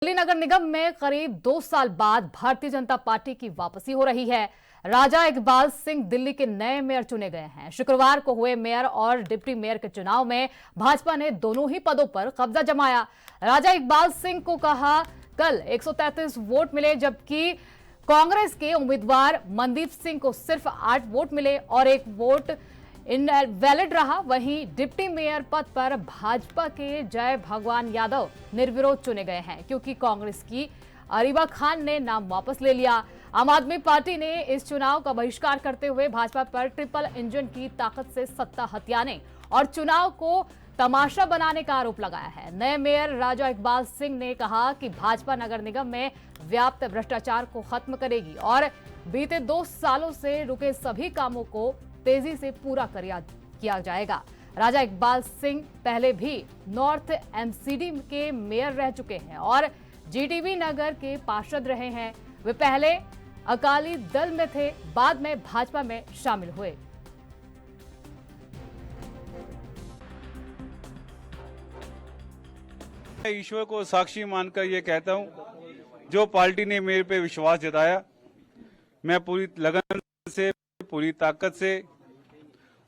दिल्ली नगर निगम में करीब 2 साल बाद भारतीय जनता पार्टी की वापसी हो रही है। राजा इकबाल सिंह दिल्ली के नए मेयर चुने गए हैं। शुक्रवार को हुए मेयर और डिप्टी मेयर के चुनाव में भाजपा ने दोनों ही पदों पर कब्जा जमाया। राजा इकबाल सिंह को कहा कल 133 वोट मिले, जबकि कांग्रेस के उम्मीदवार मनदीप सिंह को सिर्फ 8 वोट मिले और 1 वोट इनवैलिड रहा। वहीं डिप्टी मेयर पद पर भाजपा के जय भगवान यादव निर्विरोध चुने गए हैं, क्योंकि कांग्रेस की अरीबा खान ने नाम वापस ले लिया। आम आदमी पार्टी ने इस चुनाव का बहिष्कार करते हुए भाजपा पर ट्रिपल इंजन की ताकत से सत्ता हथियाने और चुनाव को तमाशा बनाने का आरोप लगाया है। नए मेयर राजा इकबाल सिंह ने कहा कि भाजपा नगर निगम में व्याप्त भ्रष्टाचार को खत्म करेगी और बीते 2 सालों से रुके सभी कामों को तेजी से पूरा किया जाएगा। राजा इकबाल सिंह पहले भी नॉर्थ एमसीडी के मेयर रह चुके हैं और जीटीबी नगर के पार्षद रहे हैं। वे पहले अकाली दल में थे, बाद में भाजपा में शामिल हुए। ईश्वर को साक्षी मानकर ये कहता हूं, जो पार्टी ने मेरे पे विश्वास जताया, मैं पूरी लगन से, पूरी ताकत से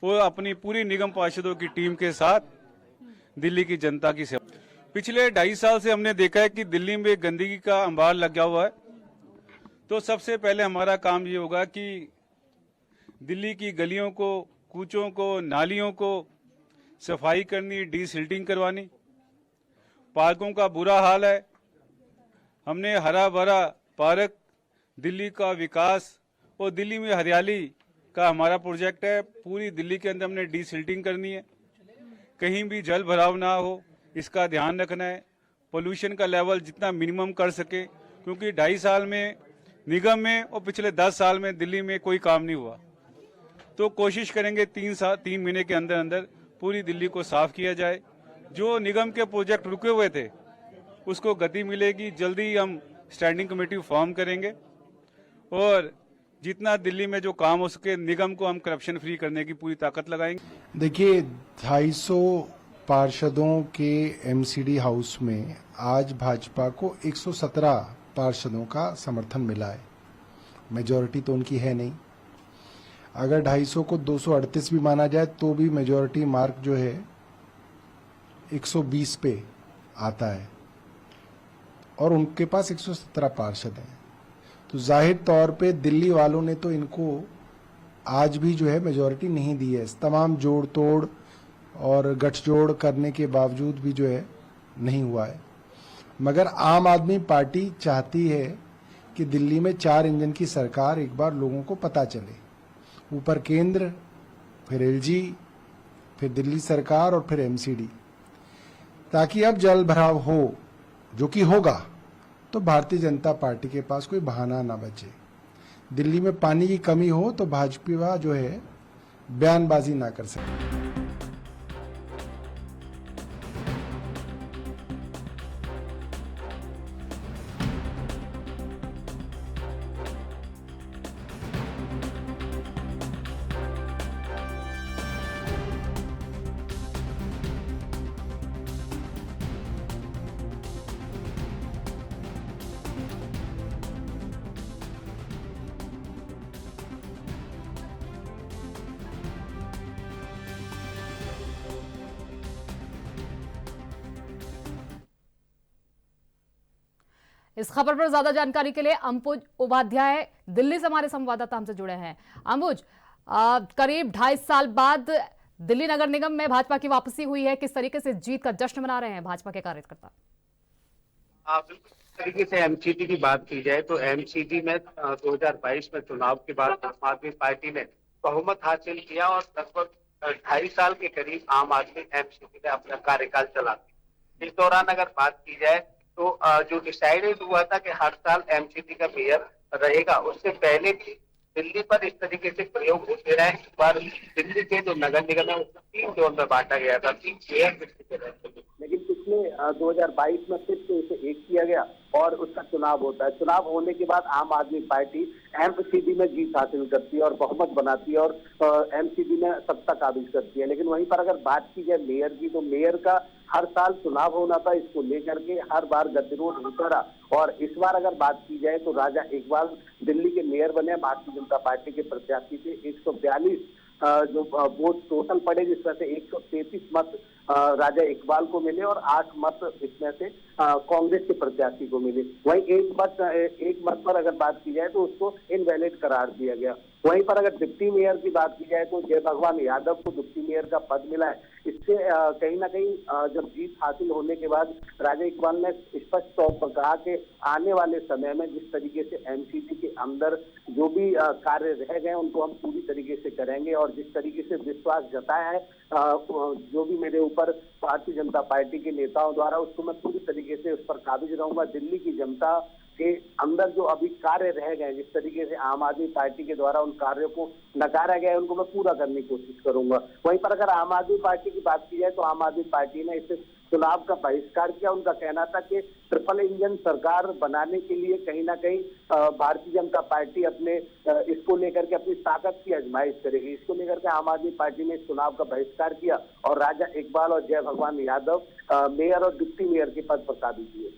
और अपनी पूरी निगम पार्षदों की टीम के साथ दिल्ली की जनता की सेवा। पिछले 2.5 साल से हमने देखा है कि दिल्ली में गंदगी का अंबार लग गया हुआ है। तो सबसे पहले हमारा काम ये होगा कि दिल्ली की गलियों को, कूचों को, नालियों को सफाई करनी, डीसिल्टिंग करवानी। पार्कों का बुरा हाल है। हमने हरा भरा पार्क, दिल्ली का विकास और दिल्ली में हरियाली का हमारा प्रोजेक्ट है। पूरी दिल्ली के अंदर हमने डीसिल्टिंग करनी है, कहीं भी जल भराव ना हो, इसका ध्यान रखना है। पोल्यूशन का लेवल जितना मिनिमम कर सके, क्योंकि 2.5 साल में निगम में और पिछले 10 साल में दिल्ली में कोई काम नहीं हुआ। तो कोशिश करेंगे 3 महीने के अंदर अंदर पूरी दिल्ली को साफ किया जाए। जो निगम के प्रोजेक्ट रुके हुए थे उसको गति मिलेगी। जल्दी ही हम स्टैंडिंग कमेटी फॉर्म करेंगे और जितना दिल्ली में जो काम हो सके निगम को हम करप्शन फ्री करने की पूरी ताकत लगाएंगे। देखिए, 250 पार्षदों के एमसीडी हाउस में आज भाजपा को 117 पार्षदों का समर्थन मिला है। मेजॉरिटी तो उनकी है नहीं। अगर 250 को 238 भी माना जाए तो भी मेजॉरिटी मार्क जो है 120 पे आता है और उनके पास 117 पार्षद हैं। तो जाहिर तौर पे दिल्ली वालों ने तो इनको आज भी जो है मेजॉरिटी नहीं दी है। तमाम जोड़ तोड़ और गठजोड़ करने के बावजूद भी जो है नहीं हुआ है। मगर आम आदमी पार्टी चाहती है कि दिल्ली में 4 इंजन की सरकार एक बार लोगों को पता चले। ऊपर केंद्र, फिर एलजी, फिर दिल्ली सरकार और फिर एमसीडी, ताकि अब जल भराव हो, जो कि होगा, तो भारतीय जनता पार्टी के पास कोई बहाना ना बचे। दिल्ली में पानी की कमी हो तो भाजपा जो है बयानबाजी ना कर सके। इस खबर पर ज्यादा जानकारी के लिए अंबुज उपाध्याय दिल्ली से हमारे संवाददाता हमसे जुड़े हैं। अंबुज, करीब 2.5 साल बाद दिल्ली नगर निगम में भाजपा की वापसी हुई है। किस तरीके से जीत का जश्न मना रहे हैं भाजपा के कार्यकर्ता? बिल्कुल तरीके से एमसीडी की बात की जाए तो एमसीडी में 2022 में चुनाव के बाद आम आदमी पार्टी ने बहुमत हासिल किया और लगभग 2.5 साल के करीब आम आदमी एमसीडी में अपना कार्यकाल चलाती। इस दौरान अगर बात की जाए तो जो डिसाइडेड हुआ था कि हर साल एमसीडी का मेयर रहेगा, उससे पहले भी दिल्ली पर इस तरीके से प्रयोग होते रहे। इस बार दिल्ली के जो नगर निगम है उसको 3 जोन में बांटा गया था, 3 मेयर, लेकिन पिछले 2022 में फिर से इसे एक किया गया और उसका चुनाव होता है। चुनाव होने के बाद आम आदमी पार्टी एमसीडी में जीत हासिल करती है और बहुमत बनाती है और एमसीडी में सत्ता काबिज करती है। लेकिन वहीं पर अगर बात की जाए मेयर की, तो मेयर का हर साल चुनाव होना था, इसको लेकर के हर बार गतिरोध होता रहा। और इस बार अगर बात की जाए तो राजा इकबाल दिल्ली के मेयर बने, भारतीय जनता पार्टी के प्रत्याशी थे। 142 जो वोट टोटल पड़े, जिसमें से 133 मत राजा इकबाल को मिले और 8 मत इसमें से कांग्रेस के प्रत्याशी को मिले। वहीं एक मत पर अगर बात की जाए तो उसको इनवैलिड करार दिया गया। वहीं पर अगर डिप्टी मेयर की बात की जाए तो जय भगवान यादव को डिप्टी मेयर का पद मिला है। इससे कहीं ना कहीं जब जीत हासिल होने के बाद राजा इकबाल ने स्पष्ट तौर पर कहा कि आने वाले समय में जिस तरीके से एमसीडी के अंदर जो भी कार्य रह गए उनको हम पूरी तरीके से करेंगे, और जिस तरीके से विश्वास जताया है जो भी मेरे ऊपर भारतीय जनता पार्टी के नेताओं द्वारा, उसको मैं पूरी तरीके से उस पर काबिज रहूंगा। दिल्ली की जनता के अंदर जो अभी कार्य रह गए, जिस तरीके से आम आदमी पार्टी के द्वारा उन कार्यों को नकारा गया है, उनको मैं पूरा करने की कोशिश करूंगा। वहीं पर अगर आम आदमी पार्टी की बात की जाए तो आम आदमी पार्टी ने इस चुनाव का बहिष्कार किया। उनका कहना था कि ट्रिपल इंजन सरकार बनाने के लिए कहीं ना कहीं भारतीय जनता पार्टी अपने इसको लेकर के अपनी ताकत की आजमाइश करेगी। इसको लेकर के आम आदमी पार्टी ने इस चुनाव का बहिष्कार किया और राजा इकबाल और जय भगवान यादव मेयर और डिप्टी मेयर के पद पर काबिज हुए।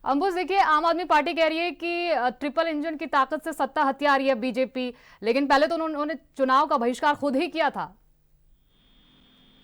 अंबुज, देखिए, आम आदमी पार्टी कह रही है कि ट्रिपल इंजन की ताकत से सत्ता हथिया रही है बीजेपी, लेकिन पहले तो उन्होंने चुनाव का बहिष्कार खुद ही किया था।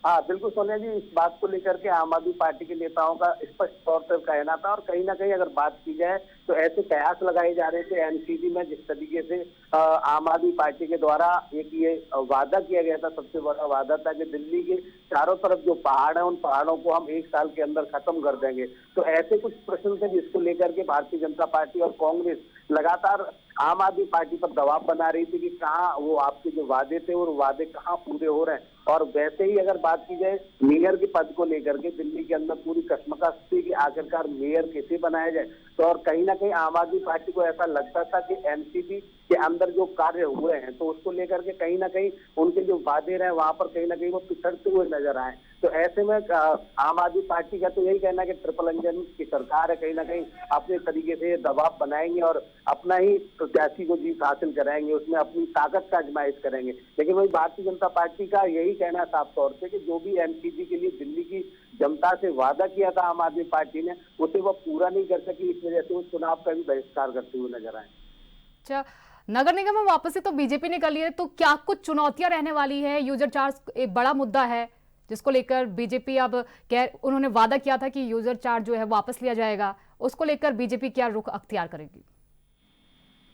हाँ बिल्कुल सोनिया जी, इस बात को लेकर के आम आदमी पार्टी के नेताओं का स्पष्ट तौर पर कहना था। और कहीं ना कहीं अगर बात की जाए तो ऐसे कयास लगाए जा रहे थे एमसीडी में, जिस तरीके से आम आदमी पार्टी के द्वारा एक ये वादा किया गया था, सबसे बड़ा वादा था कि दिल्ली के चारों तरफ जो पहाड़ है उन पहाड़ों को हम 1 साल के अंदर खत्म कर देंगे। तो ऐसे कुछ प्रश्न थे जिसको लेकर के भारतीय जनता पार्टी और कांग्रेस लगातार आम आदमी पार्टी पर दबाव बना रही थी कि कहाँ वो आपके जो वादे थे और वादे कहाँ पूरे हो रहे हैं। और वैसे ही अगर बात की जाए मेयर के पद को लेकर के, दिल्ली के अंदर पूरी कश्मकश थी कि आखिरकार मेयर कैसे बनाया जाए। तो और कहीं ना कहीं आम आदमी पार्टी को ऐसा लगता था कि एमसीडी के अंदर जो कार्य हुए हैं तो उसको लेकर के कहीं ना कहीं उनके जो वादे रहे वहां पर कहीं ना कहीं वो पिछड़ते हुए नजर आए। तो ऐसे में आम आदमी पार्टी का तो यही कहना है कि ट्रिपल इंजन की सरकार है, कहीं ना कहीं अपने तरीके से दबाव बनाएंगे और अपना ही प्रत्याशी को जीत हासिल कराएंगे, उसमें अपनी ताकत का आजमाइश करेंगे। लेकिन वही भारतीय जनता पार्टी का यही कहना साफ तौर से कि जो भी एमसीडी के लिए दिल्ली की जनता से वादा किया था आम आदमी पार्टी ने, उसे वो पूरा नहीं कर सकी। इस वजह से वो चुनाव का भी बहिष्कार करते हुए नजर आए। अच्छा, नगर निगम में वापसी तो बीजेपी ने कर ली है, तो क्या कुछ चुनौतियां रहने वाली है? यूजर चार्ज एक बड़ा मुद्दा है जिसको लेकर बीजेपी अब उन्होंने वादा किया था कि यूजर चार्ज जो है वापस लिया जाएगा, उसको लेकर बीजेपी क्या रुख अख्तियार करेगी?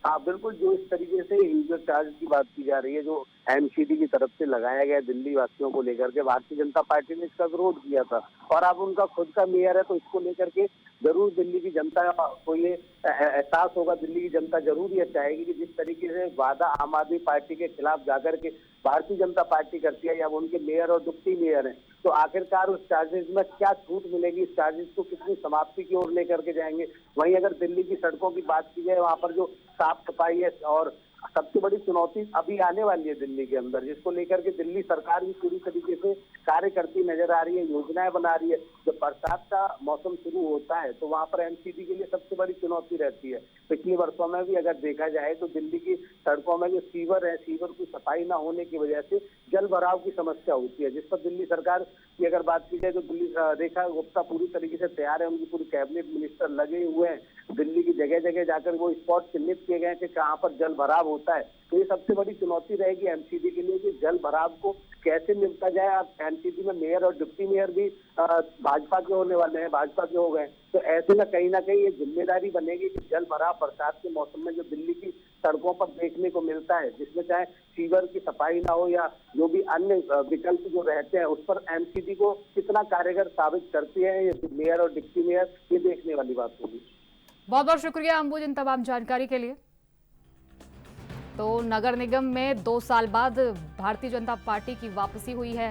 हाँ बिल्कुल, जो इस तरीके से यूजर चार्ज की बात की जा रही है, जो एमसीडी की तरफ से लगाया गया दिल्ली वासियों को लेकर के, भारतीय जनता पार्टी ने इसका विरोध किया था और अब उनका खुद का मेयर है, तो इसको लेकर के जरूर दिल्ली की जनता को ये एहसास होगा, दिल्ली की जनता जरूर ये चाहेगी कि जिस तरीके से वादा आम आदमी पार्टी के खिलाफ जाकर के भारतीय जनता पार्टी करती है, या वो उनके मेयर और डिप्टी मेयर हैं, तो आखिरकार उस चार्जेस में क्या छूट मिलेगी, इस चार्जेस को कितनी समाप्ति की ओर लेकर के जाएंगे। वहीं अगर दिल्ली की सड़कों की बात की जाए, वहां पर जो साफ सफाई है और सबसे बड़ी चुनौती अभी आने वाली है दिल्ली के अंदर, जिसको लेकर के दिल्ली सरकार भी पूरी तरीके से कार्य करती नजर आ रही है, योजनाएं बना रही है। जब बरसात का मौसम शुरू होता है तो वहां पर एमसीडी के लिए सबसे बड़ी चुनौती रहती है। पिछले वर्षों में भी अगर देखा जाए तो दिल्ली की सड़कों में जो सीवर है, सीवर की सफाई न होने की वजह से जल भराव की समस्या होती है, जिस पर दिल्ली सरकार की अगर बात की जाए तो दिल्ली रेखा गुप्ता पूरी तरीके से तैयार है, उनकी पूरी कैबिनेट मिनिस्टर लगे हुए हैं। दिल्ली की जगह जगह जाकर वो स्पॉट चिन्हित किए गए हैं कि कहाँ पर जल भराव होता है। तो ये सबसे बड़ी चुनौती रहेगी एमसीडी के लिए कि जल भराव को कैसे निपटा जाए। अब एमसीडी में मेयर और डिप्टी मेयर भी भाजपा के होने वाले हैं, भाजपा के हो गए, तो ऐसे में कहीं ना कहीं ये जिम्मेदारी बनेगी कि जल भराव बरसात के मौसम में जो दिल्ली की सड़कों पर देखने को मिलता है, जिसमें चाहे सीवर की सफाई ना हो या जो भी अन्य विकल्प जो रहते हैं, उस पर एमसीडी को कितना कारगर साबित करती है ये मेयर और डिप्टी मेयर, ये देखने वाली बात होगी। बहुत बहुत शुक्रिया अंबुज इन तमाम जानकारी के लिए। तो नगर निगम में 2 साल बाद भारतीय जनता पार्टी की वापसी हुई है।